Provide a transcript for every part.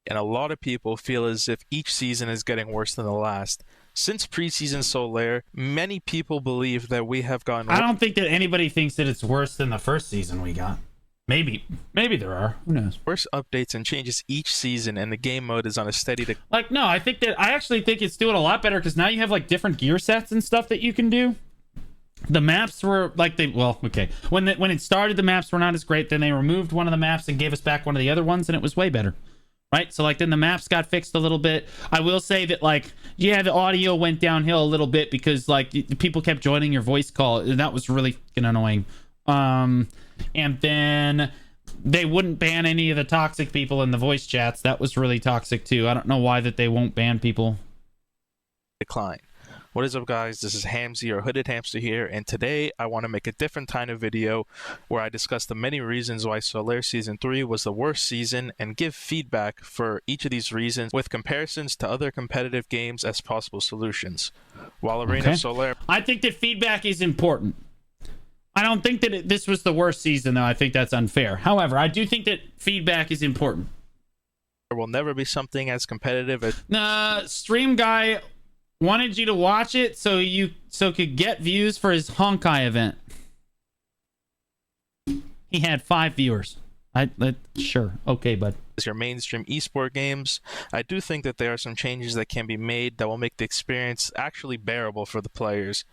and a lot of people feel as if each season is getting worse than the last. Since preseason Solare, many people believe that we have gotten... I don't think that anybody thinks that it's worse than the first season we got. Maybe there are. Who knows? worse updates and changes each season, and the game mode is on a steady decline. Like, no, I actually think it's doing a lot better because now you have like different gear sets and stuff that you can do. The maps were like when it started, the maps were not as great. Then they removed one of the maps and gave us back one of the other ones, and it was way better. Right? So like then the maps got fixed a little bit. I will say that like, yeah, the audio went downhill a little bit because like people kept joining your voice call, and that was really fucking annoying. And then they wouldn't ban any of the toxic people in the voice chats. That was really toxic too. I don't know why that they won't ban people. Decline. What is up, guys? This is Hamzy, or Hooded Hamster here, and today I want to make a different kind of video where I discuss the many reasons why Solare Season 3 was the worst season and give feedback for each of these reasons with comparisons to other competitive games as possible solutions. While Arena of Solare... I think that feedback is important. I don't think that this was the worst season, though. I think that's unfair. However, I do think that feedback is important. There will never be something as competitive as... Stream guy wanted you to watch it so could get views for his Honkai event. He had 5 viewers. Sure. Okay, bud. As your mainstream esport games, I do think that there are some changes that can be made that will make the experience actually bearable for the players.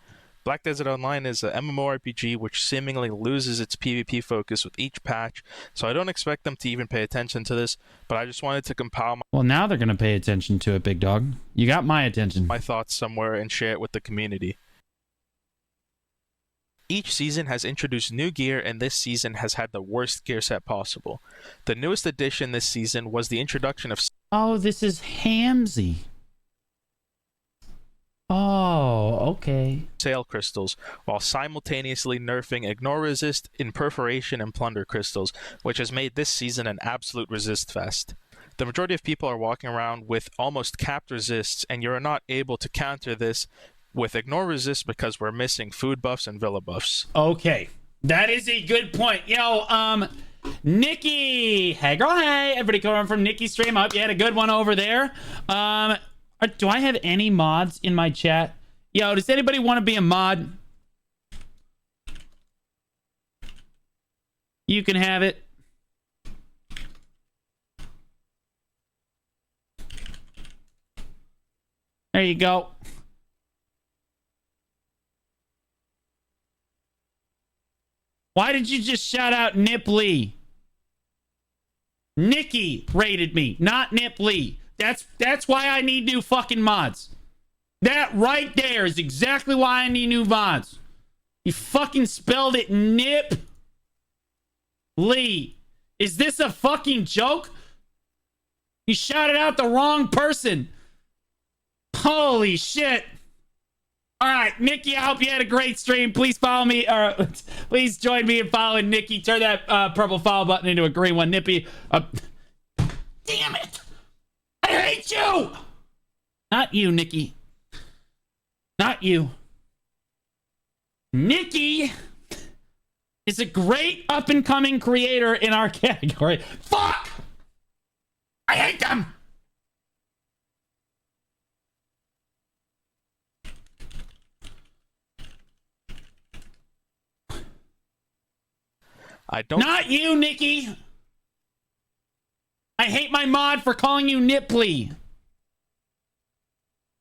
Black Desert Online is an MMORPG which seemingly loses its PvP focus with each patch, so I don't expect them to even pay attention to this, but I just wanted to compile Well, now they're going to pay attention to it, big dog. You got my attention. My thoughts somewhere and share it with the community. Each season has introduced new gear, and this season has had the worst gear set possible. The newest addition this season was the introduction of... Oh, this is Hamzy. Oh, okay. Sail crystals, while simultaneously nerfing Ignore Resist, Imperforation, and Plunder crystals, which has made this season an absolute resist fest. The majority of people are walking around with almost capped resists, and you're not able to counter this with Ignore Resist because we're missing food buffs and villa buffs. Okay, that is a good point. Yo, Nikki! Hey girl, hey! Everybody coming from Nikki's stream up. You had a good one over there. Do I have any mods in my chat? Yo, does anybody want to be a mod? You can have it. There you go. Why did you just shout out Nip Lee? Nikki rated me, not Nip Lee. That's why I need new fucking mods. That right there is exactly why I need new mods. You fucking spelled it Nip Lee. Is this a fucking joke? You shouted out the wrong person. Holy shit. All right, Nikki, I hope you had a great stream. Please follow me, or please join me in following Nikki. Turn that purple follow button into a green one. Nippy. Damn it. I hate you! Not you, Nikki. Not you. Nikki is a great up-and-coming creator in our category. Fuck! I hate them! Not you, Nikki! I hate my mod for calling you Nipley. I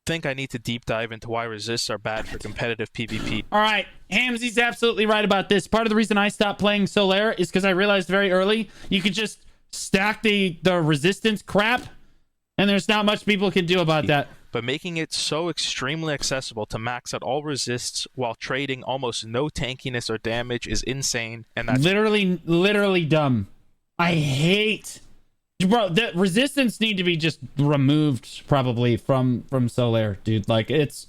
think I need to deep dive into why resists are bad for competitive PvP. All right, Hamzy's absolutely right about this. Part of the reason I stopped playing Solare is because I realized very early you could just stack the resistance crap, and there's not much people can do about that. But making it so extremely accessible to max out all resists while trading almost no tankiness or damage is insane, and that's literally dumb. I hate... Bro, the resistance need to be just removed probably from Solare, dude. Like it's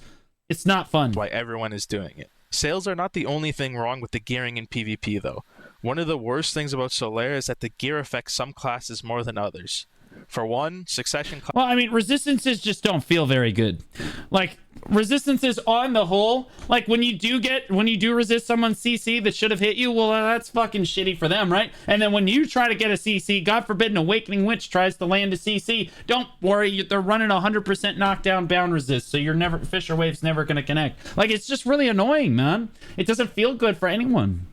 not fun. Why everyone is doing it. Sales are not the only thing wrong with the gearing in PvP though. One of the worst things about Solare is that the gear affects some classes more than others. For one, Succession... Well, I mean, resistances just don't feel very good. Like, resistances on the whole, like when you do resist someone's CC that should have hit you, well, that's fucking shitty for them, right? And then when you try to get a CC, God forbid an Awakening Witch tries to land a CC, don't worry, they're running 100% knockdown bound resist, so Fissure Wave's never going to connect. Like, it's just really annoying, man. It doesn't feel good for anyone.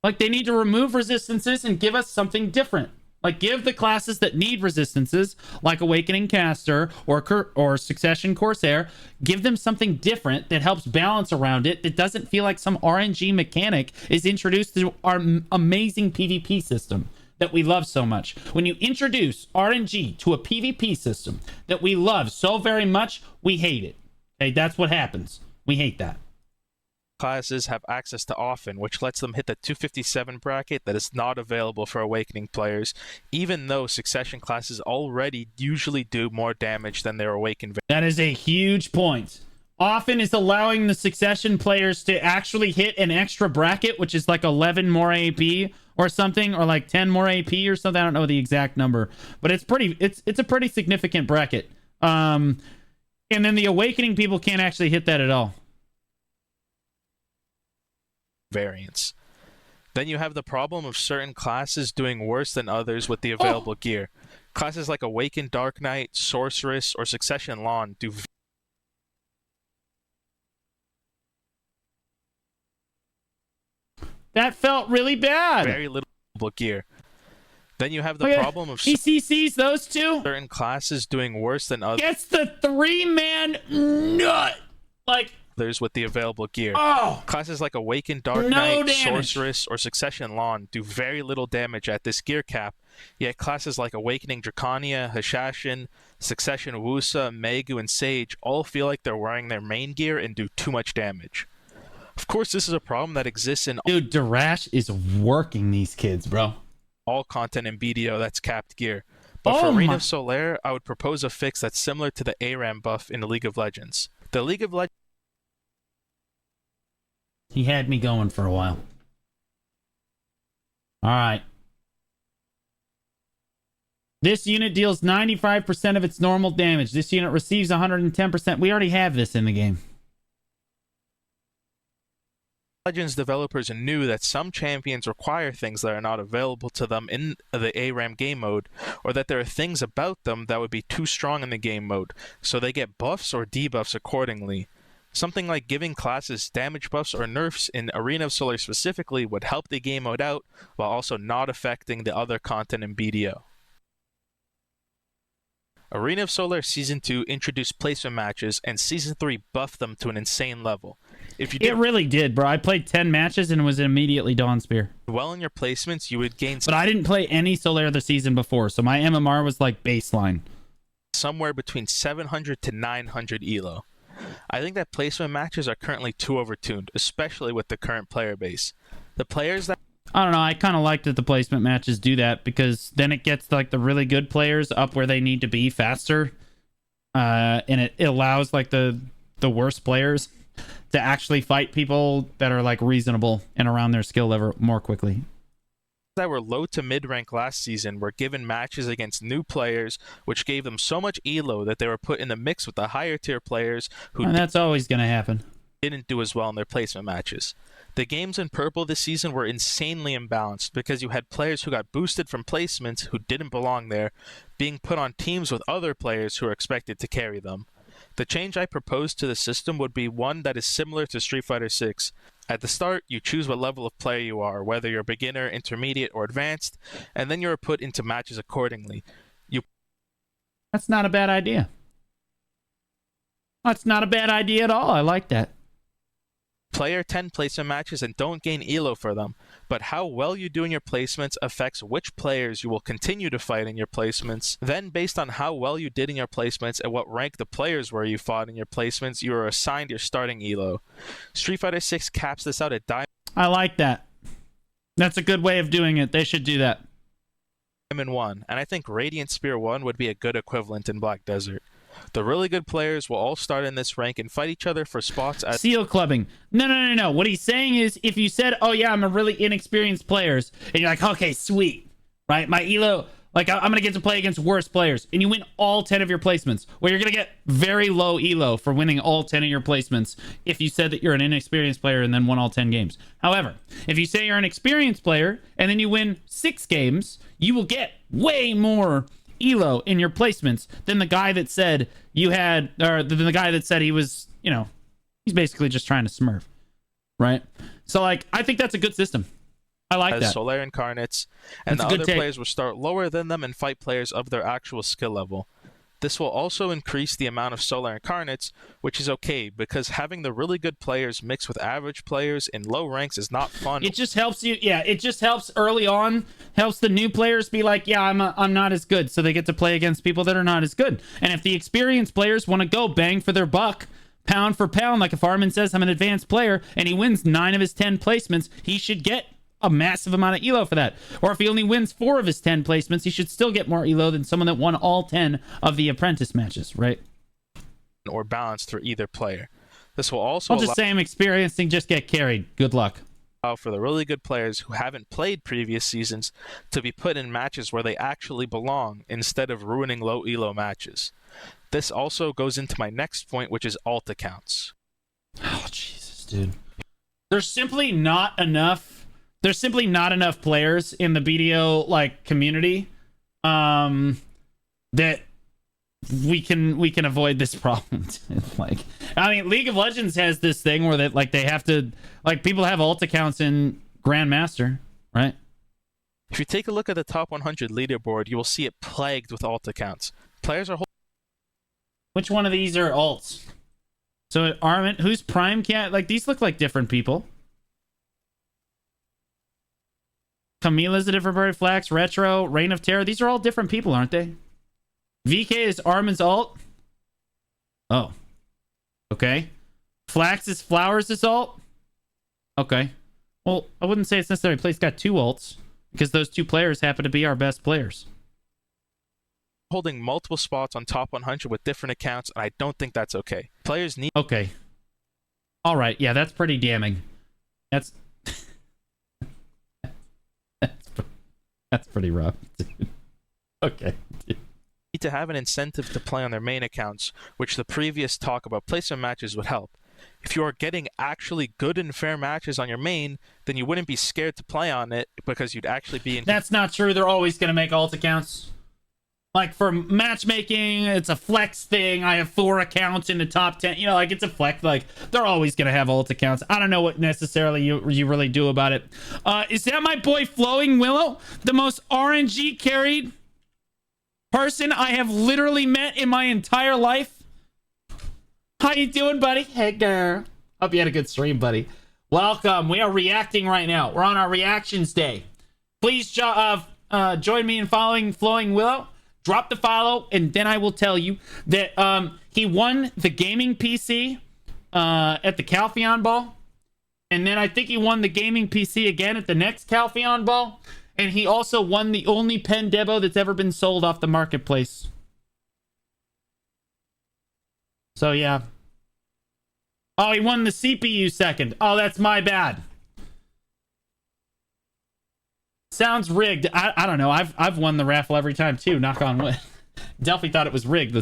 Like, they need to remove resistances and give us something different. Like, give the classes that need resistances, like Awakening Caster or Succession Corsair, give them something different that helps balance around it, that doesn't feel like some RNG mechanic is introduced to our amazing PvP system that we love so much. When you introduce RNG to a PvP system that we love so very much, we hate it. Okay, that's what happens. We hate that. Classes have access to often, which lets them hit the 257 bracket that is not available for Awakening players, even though Succession classes already usually do more damage than their Awakened. That is a huge point. Often is allowing the Succession players to actually hit an extra bracket, which is like 11 more AP or something, or like 10 more AP or something. I don't know the exact number, but it's a pretty significant bracket. And then the Awakening people can't actually hit that at all. Variants. Then you have the problem of certain classes doing worse than others with the available gear. Classes like Awakened Dark Knight, Sorceress, or Succession Lawn do that felt really bad. Very little gear. Then you have the problem of ECCs, those two. Certain classes doing worse than others. Gets the 3-man nut. Like, others with the available gear. Oh! Classes like Awakened Dark Knight, Sorceress, or Succession Lawn do very little damage at this gear cap, yet classes like Awakening Draconia, Hashashin, Succession Wusa, Megu, and Sage all feel like they're wearing their main gear and do too much damage. Of course, this is a problem that exists in... Dude, Darash is working these kids, bro. All content in BDO that's capped gear. But for Arena of Solare, I would propose a fix that's similar to the ARAM buff in the League of Legends. The League of Legends... He had me going for a while. Alright. This unit deals 95% of its normal damage. This unit receives 110%. We already have this in the game. Legends developers knew that some champions require things that are not available to them in the ARAM game mode, or that there are things about them that would be too strong in the game mode, so they get buffs or debuffs accordingly. Something like giving classes damage buffs or nerfs in Arena of Solare specifically would help the game mode out, while also not affecting the other content in BDO. Arena of Solare Season 2 introduced placement matches, and Season 3 buffed them to an insane level. It really did, bro. I played 10 matches and was immediately Dawn Spear. Well in your placements, you would gain... But I didn't play any Solare the season before, so my MMR was like baseline. Somewhere between 700 to 900 ELO. I think that placement matches are currently too overtuned, especially with the current player base. The players that... I don't know, I kind of like that the placement matches do that, because then it gets like the really good players up where they need to be faster. And it allows like the worst players to actually fight people that are like reasonable and around their skill level more quickly. That were low to mid rank last season were given matches against new players, which gave them so much elo that they were put in the mix with the higher tier players who... And that's always going to happen. ...didn't do as well in their placement matches. The games in purple this season were insanely imbalanced because you had players who got boosted from placements who didn't belong there, being put on teams with other players who are expected to carry them. The change I proposed to the system would be one that is similar to Street Fighter 6. At the start, you choose what level of player you are, whether you're beginner, intermediate, or advanced, and then you're put into matches accordingly. That's not a bad idea. That's not a bad idea at all. I like that. Player 10 placement matches and don't gain elo for them, but how well you do in your placements affects which players you will continue to fight in your placements. Then, based on how well you did in your placements and what rank the players were you fought in your placements, you are assigned your starting elo. Street Fighter 6 caps this out at Diamond. I like that. That's a good way of doing it. They should do that. Diamond 1, and I think Radiant Spear 1 would be a good equivalent in Black Desert. The really good players will all start in this rank and fight each other for spots at... Seal clubbing. No. What he's saying is, if you said, oh yeah, I'm a really inexperienced player, and you're like, okay, sweet, right? My elo, Like, I'm going to get to play against worse players, and you win all 10 of your placements. Well, you're going to get very low elo for winning all 10 of your placements if you said that you're an inexperienced player and then won all 10 games. However, if you say you're an experienced player and then you win 6 games, you will get way more elo in your placements than the guy that said you had, or than the guy that said he was, you know, he's basically just trying to smurf, right? So, like, I think that's a good system. I like that. Solare incarnates, and That's the a good other take. players will start lower than them and fight players of their actual skill level. This will also increase the amount of Solare incarnates, which is okay, because having the really good players mixed with average players in low ranks is not fun. It just helps you, yeah, it just helps early on, helps the new players be like, yeah, I'm not as good, so they get to play against people that are not as good. And if the experienced players want to go bang for their buck, pound for pound, like if Armin says, I'm an advanced player, and he wins 9 of his 10 placements, he should get a massive amount of elo for that. Or if he only wins 4 of his 10 placements, he should still get more elo than someone that won all 10 of the apprentice matches, right? Or balanced for either player. This will also I'll just say I'm experienced and just get carried. Good luck. allow for the really good players who haven't played previous seasons to be put in matches where they actually belong instead of ruining low elo matches. This also goes into my next point, which is alt accounts. Oh, Jesus, dude. There's simply not enough players in the BDO like community that we can avoid this problem. Like, I mean, League of Legends has this thing where that like they have to, like, people have alt accounts in Grandmaster, right? If you take a look at the top 100 leaderboard, you will see it plagued with alt accounts. Players are Which one of these are alts? So Armin, who's Prime Cat? Like, these look like different people. Camila's a different bird. Flax, Retro, Reign of Terror. These are all different people, aren't they? VK is Armin's alt. Oh. Okay. Flax is Flowers' alt. Okay. Well, I wouldn't say it's necessary. Play's got 2 alts because those 2 players happen to be our best players. holding multiple spots on top 100 with different accounts, and I don't think that's okay. Players need... Okay. All right. Yeah, that's pretty damning. That's... that's pretty rough, dude. Okay. Dude. Need to have an incentive to play on their main accounts, which the previous talk about placement matches would help. If you are getting actually good and fair matches on your main, then you wouldn't be scared to play on it because you'd actually be in... That's not true. They're always going to make alt accounts. Like, for matchmaking, it's a flex thing. I have 4 accounts in the top 10. You know, like, it's a flex. Like, they're always going to have alt accounts. I don't know what necessarily you really do about it. Is that my boy Flowing Willow? The most RNG carried person I have literally met in my entire life? How you doing, buddy? Hey, girl. Hope you had a good stream, buddy. Welcome. We are reacting right now. We're on our reactions day. Please join me in following Flowing Willow. Drop the follow, and then I will tell you that he won the gaming PC at the Calpheon Ball. And then I think he won the gaming PC again at the next Calpheon Ball. And he also won the only pen Debo that's ever been sold off the marketplace. So, yeah. Oh, he won the CPU second. Oh, that's my bad. Sounds rigged. I don't know. I've won the raffle every time too. Knock on wood. Delphi thought it was rigged.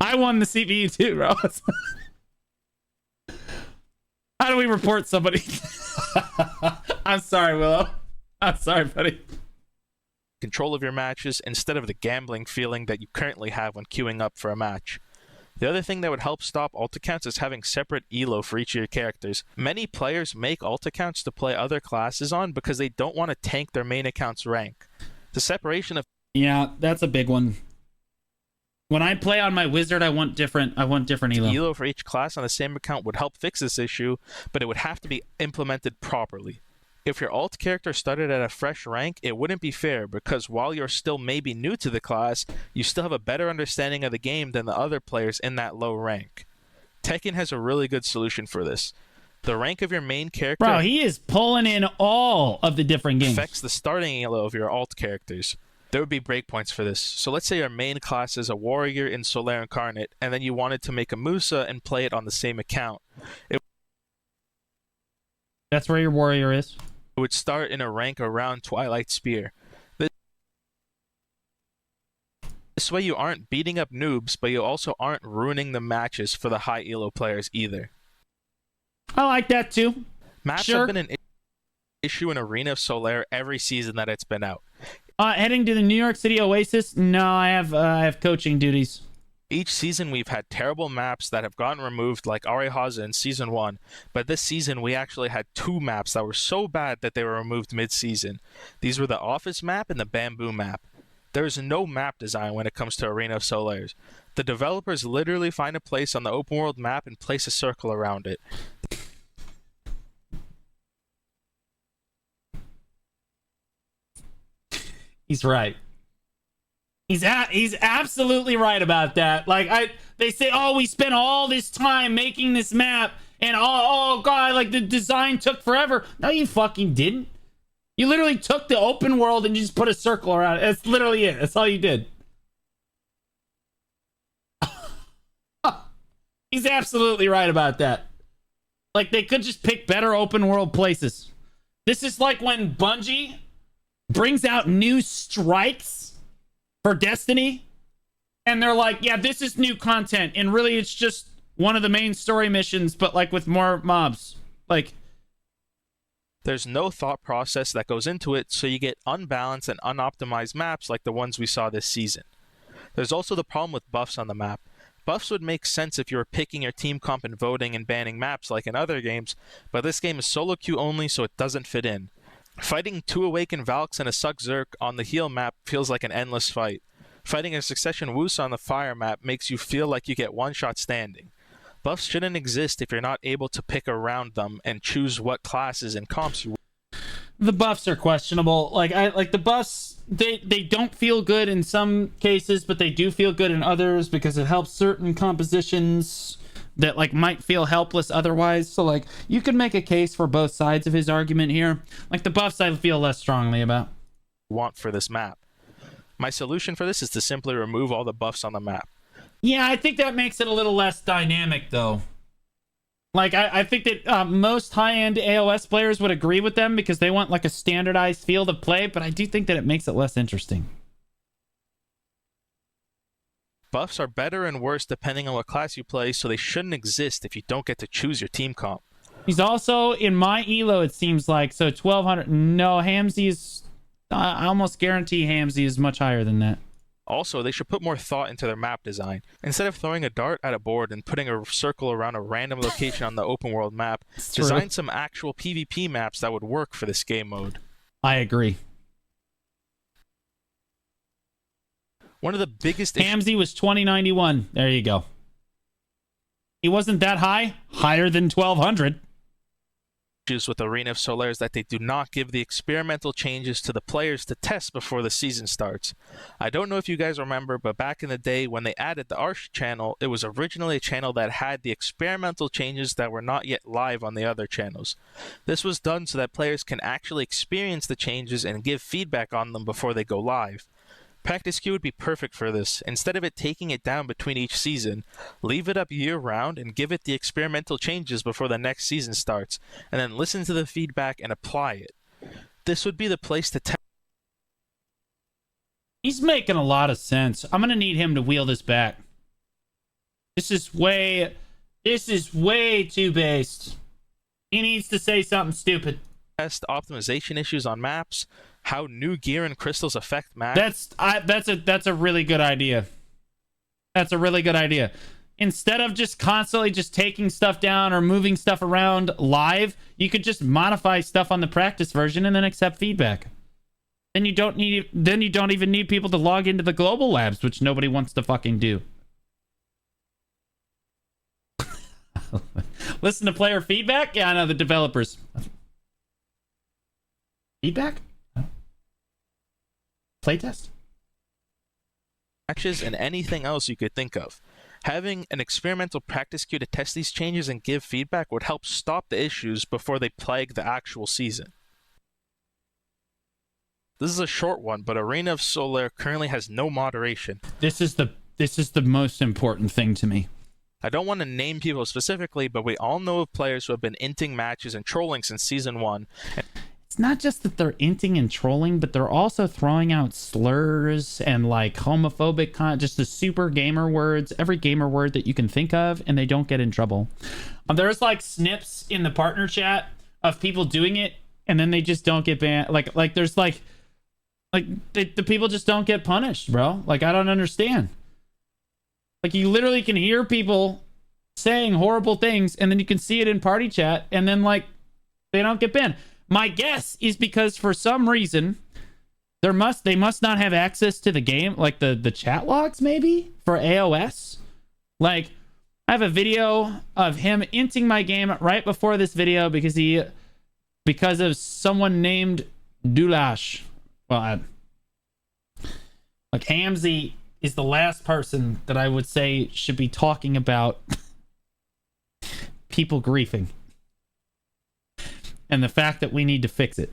I won the CPU too, bro. How do we report somebody? I'm sorry, Willow. I'm sorry, buddy. Control of your matches instead of the gambling feeling that you currently have when queuing up for a match. The other thing that would help stop alt accounts is having separate elo for each of your characters. Many players make alt accounts to play other classes on because they don't want to tank their main account's rank. The separation of... Yeah, that's a big one. When I play on my wizard, I want different elo. Elo for each class on the same account would help fix this issue, but it would have to be implemented properly. If your alt character started at a fresh rank, it wouldn't be fair because while you're still maybe new to the class, you still have a better understanding of the game than the other players in that low rank. Tekken has a really good solution for this. The rank of your main character... Bro, he is pulling in all of the different games. ...affects the starting elo of your alt characters. There would be breakpoints for this. So let's say your main class is a warrior in Solare Incarnate, and then you wanted to make a Musa and play it on the same account. That's where your warrior is. It would start in a rank around Twilight Spear. This way you aren't beating up noobs, but you also aren't ruining the matches for the high elo players either. I like that too. Maps Sure. have been an issue in Arena of Solare every season that it's been out. Heading to the New York City Oasis? No, I have coaching duties. Each season we've had terrible maps that have gotten removed, like Arehaza in Season 1, but this season we actually had 2 maps that were so bad that they were removed mid-season. These were the Office map and the Bamboo map. There is no map design when it comes to Arena of Solares. The developers literally find a place on the open world map and place a circle around it. He's right. He's absolutely right about that. Like they say, oh, we spent all this time making this map, and oh god, like the design took forever. No, you fucking didn't. You literally took the open world and you just put a circle around it. That's literally it. That's all you did. He's absolutely right about that. Like they could just pick better open world places. This is like when Bungie brings out new strikes for Destiny, and they're like, yeah, this is new content, and really it's just one of the main story missions, but like with more mobs. Like, there's no thought process that goes into it, so you get unbalanced and unoptimized maps like the ones we saw this season. There's also the problem with buffs on the map. Buffs would make sense if you were picking your team comp and voting and banning maps like in other games, but this game is solo queue only, so it doesn't fit in. Fighting 2 Awakened Valks and a Suck Zerk on the heal map feels like an endless fight. Fighting a Succession Woos on the fire map makes you feel like you get one shot standing. Buffs shouldn't exist if you're not able to pick around them and choose what classes and comps you. The buffs are questionable. Like the buffs, they don't feel good in some cases, but they do feel good in others because it helps certain compositions that like might feel helpless otherwise. So like you could make a case for both sides of his argument here. Like the buffs I feel less strongly about. Want for this map. My solution for this is to simply remove all the buffs on the map. Yeah, I think that makes it a little less dynamic though. Like I think that most high-end AoS players would agree with them because they want like a standardized field of play, but I do think that it makes it less interesting. Buffs are better and worse depending on what class you play, so they shouldn't exist if you don't get to choose your team comp. He's also in my elo, it seems like. So 1200. No, Hamzy is. I almost guarantee Hamzy is much higher than that. Also, they should put more thought into their map design. Instead of throwing a dart at a board and putting a circle around a random location on the open world map, design some actual PvP maps that would work for this game mode. I agree. One of the biggest Hamzy was 2091. There you go. He wasn't that high. Higher than 1200. Issues with Arena of Solare is that they do not give the experimental changes to the players to test before the season starts. I don't know if you guys remember, but back in the day when they added the Arch channel, it was originally a channel that had the experimental changes that were not yet live on the other channels. This was done so that players can actually experience the changes and give feedback on them before they go live. Practice queue would be perfect for this. Instead of it taking it down between each season, leave it up year-round and give it the experimental changes before the next season starts, and then listen to the feedback and apply it. This would be the place to test. He's making a lot of sense. I'm going to need him to wheel this back. This is way too based. He needs to say something stupid. Test optimization issues on maps, how new gear and crystals affect maps. That's a really good idea. That's a really good idea. Instead of just constantly just taking stuff down or moving stuff around live, you could just modify stuff on the practice version and then accept feedback. Then you don't even need people to log into the global labs, which nobody wants to fucking do. Listen to player feedback? Yeah, I know, the developers. Feedback? Playtest? Matches and anything else you could think of. Having an experimental practice queue to test these changes and give feedback would help stop the issues before they plague the actual season. This is a short one, but Arena of Solare currently has no moderation. This is the most important thing to me. I don't want to name people specifically, but we all know of players who have been inting matches and trolling since Season 1. it's not just that they're inting and trolling, but they're also throwing out slurs and like homophobic just the super gamer words, every gamer word that you can think of, and they don't get in trouble. There's like snips in the partner chat of people doing it, and then they just don't get banned. Like there's like the people just don't get punished, bro. Like, I don't understand. Like, you literally can hear people saying horrible things, and then you can see it in party chat, and then like they don't get banned. My guess is because for some reason they must not have access to the game, like the chat logs maybe for AoS. Like, I have a video of him inting my game right before this video because of someone named Dulash. Well, like Hamzy is the last person that I would say should be talking about people griefing and the fact that we need to fix it.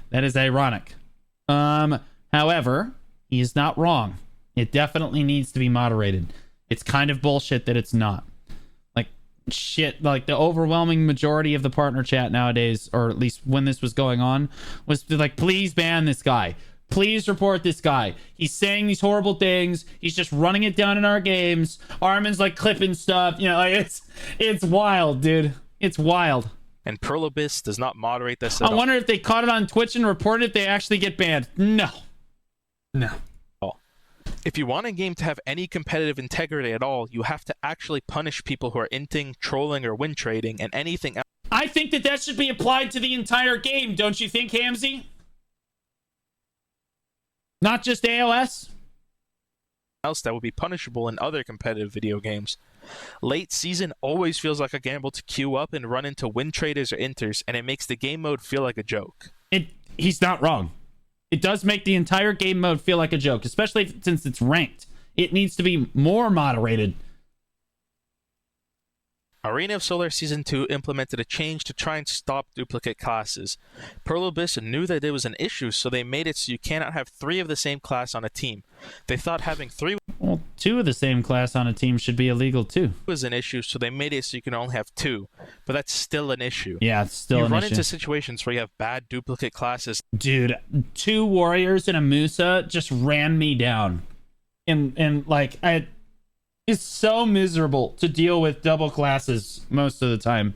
That is ironic. However, he is not wrong. It definitely needs to be moderated. It's kind of bullshit that it's not. Like, shit, like the overwhelming majority of the partner chat nowadays, or at least when this was going on, was like, please ban this guy. Please report this guy. He's saying these horrible things. He's just running it down in our games. Armin's like clipping stuff. You know, like it's wild, dude. It's wild. And Perlobis does not moderate this at all. I wonder if they caught it on Twitch and reported it, they actually get banned. No. If you want a game to have any competitive integrity at all, you have to actually punish people who are inting, trolling, or win trading, and anything else. I think that should be applied to the entire game, don't you think, Hamzy? Not just AoS? Else that would be punishable in other competitive video games. Late season always feels like a gamble to queue up and run into win traders or inters, and it makes the game mode feel like a joke. He's not wrong. It does make the entire game mode feel like a joke, especially since it's ranked. It needs to be more moderated. Arena of Solare Season 2 implemented a change to try and stop duplicate classes. Perlobis knew that there was an issue, so they made it so you cannot have 3 of the same class on a team. They thought having 3 Well, 2 of the same class on a team should be illegal too. was an issue, so they made it so you can only have 2. But that's still an issue. Yeah, it's still an issue. You run into situations where you have bad duplicate classes. Dude, 2 warriors and a Musa just ran me down. And like, it's so miserable to deal with double classes most of the time.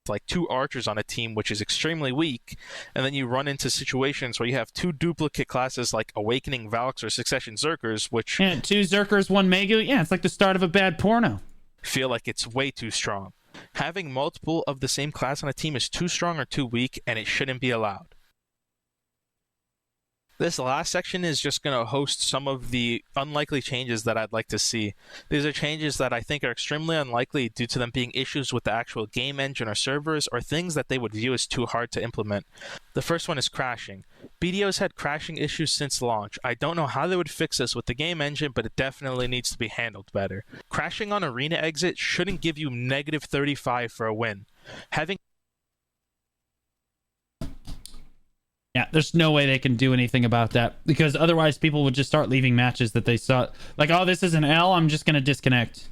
Like 2 archers on a team, which is extremely weak, and then you run into situations where you have 2 duplicate classes like Awakening Valks or Succession Zerkers, which 2 Zerkers, 1 Megu. Yeah, it's like the start of a bad porno. Feel like it's way too strong. Having multiple of the same class on a team is too strong or too weak, and it shouldn't be allowed. This last section is just going to host some of the unlikely changes that I'd like to see. These are changes that I think are extremely unlikely due to them being issues with the actual game engine or servers, or things that they would view as too hard to implement. The first one is crashing. BDO's had crashing issues since launch. I don't know how they would fix this with the game engine, but it definitely needs to be handled better. Crashing on arena exit shouldn't give you negative 35 for a win. Yeah, there's no way they can do anything about that, because otherwise people would just start leaving matches that they saw. Like, oh, this is an L, I'm just going to disconnect.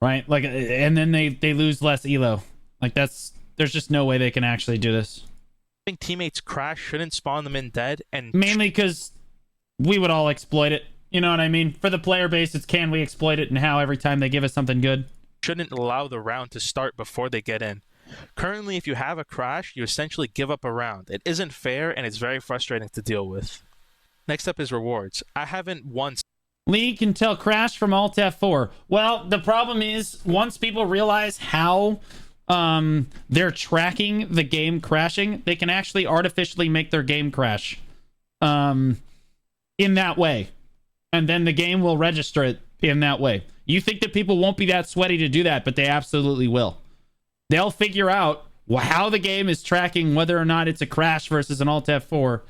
Right? Like, and then they lose less elo. Like, there's just no way they can actually do this. Having teammates crash shouldn't spawn them in dead, and mainly because we would all exploit it. You know what I mean? For the player base, it's can we exploit it and how every time they give us something good. Shouldn't allow the round to start before they get in. Currently, if you have a crash, you essentially give up a round. It isn't fair, and it's very frustrating to deal with. Next up is rewards. I haven't once... League can tell crash from Alt F4. Well, the problem is, once people realize how they're tracking the game crashing, they can actually artificially make their game crash in that way. And then the game will register it in that way. You think that people won't be that sweaty to do that, but they absolutely will. They'll figure out how the game is tracking whether or not it's a crash versus an Alt F4,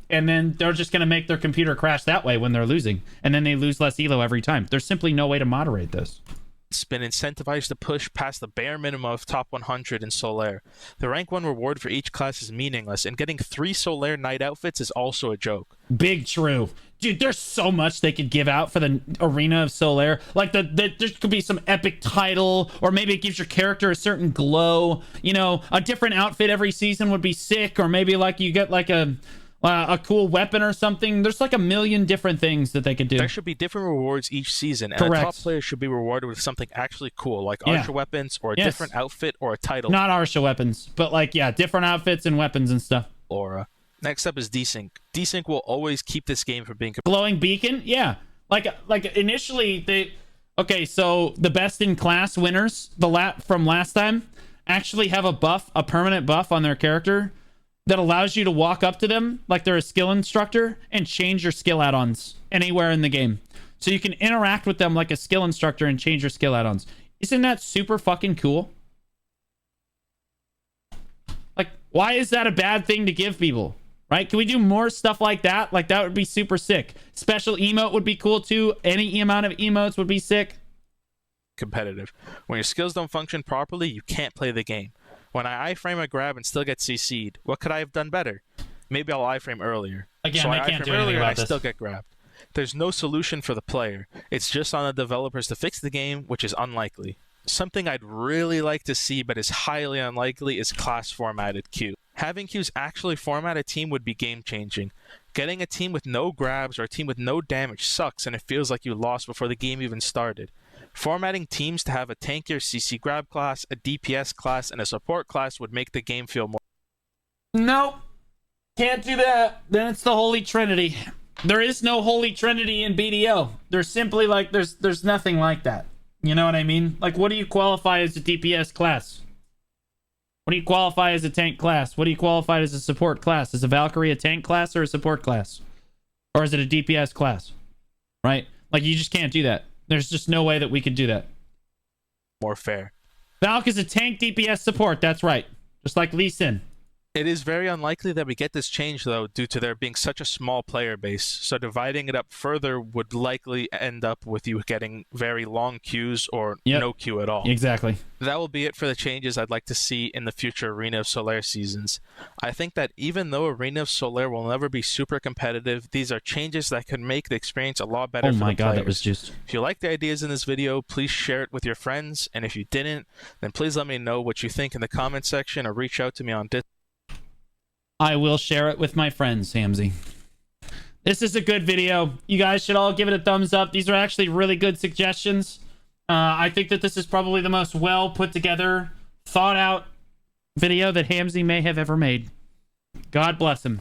and then they're just going to make their computer crash that way when they're losing, and then they lose less elo every time. There's simply no way to moderate this. It's been incentivized to push past the bare minimum of top 100 in Solare. The rank 1 reward for each class is meaningless, and getting 3 Solare night outfits is also a joke. Big true. Dude, there's so much they could give out for the Arena of Solare. Like, there could be some epic title, or maybe it gives your character a certain glow. You know, a different outfit every season would be sick, or maybe, like, you get, like, a cool weapon or something. There's, like, a million different things that they could do. There should be different rewards each season, and Correct. the top players should be rewarded with something actually cool, like Archer weapons, or a different outfit, or a title. Not Archer weapons, but, like, yeah, different outfits and weapons and stuff. Aura. Next up is desync. Desync will always keep this game from being glowing beacon. Yeah, like initially they. Okay, so the best in class winners from last time actually have a permanent buff on their character that allows you to walk up to them like they're a skill instructor and change your skill add-ons anywhere in the game. So you can interact with them like a skill instructor and change your skill add-ons. Isn't that super fucking cool? Like, why is that a bad thing to give people? Right? Can we do more stuff like that? Like, that would be super sick. Special emote would be cool too. Any amount of emotes would be sick. Competitive. When your skills don't function properly, you can't play the game. When I iframe a grab and still get CC'd, what could I have done better? Maybe I'll iframe earlier. Again, so I I can't iframe do anything earlier about and I this. still get grabbed. There's no solution for the player. It's just on the developers to fix the game, which is unlikely. Something I'd really like to see, but is highly unlikely, is class formatted queue. Having queues actually format a team would be game-changing. Getting a team with no grabs or a team with no damage sucks, and it feels like you lost before the game even started. Formatting teams to have a tankier CC grab class, a DPS class, and a support class would make the game feel more... Nope. Can't do that. Then it's the Holy Trinity. There is no Holy Trinity in BDO. There's simply, like, there's nothing like that. You know what I mean? Like, what do you qualify as a DPS class? What do you qualify as a tank class? What do you qualify as a support class? Is a Valkyrie a tank class or a support class? Or is it a DPS class? Right? Like, you just can't do that. There's just no way that we could do that. more fair. Valk is a tank DPS support. That's right. Just like Lee Sin. It is very unlikely that we get this change, though, due to there being such a small player base. So dividing it up further would likely end up with you getting very long queues or no queue at all. Exactly. That will be it for the changes I'd like to see in the future Arena of Solare seasons. I think that even though Arena of Solare will never be super competitive, these are changes that could make the experience a lot better for the players. Oh my god, that was just... If you like the ideas in this video, please share it with your friends. And if you didn't, then please let me know what you think in the comment section or reach out to me on Discord. I will share it with my friends, Hamzy. This is a good video. You guys should all give it a thumbs up. These are actually really good suggestions. I think that this is probably the most well put together, thought out video that Hamzy may have ever made. God bless him.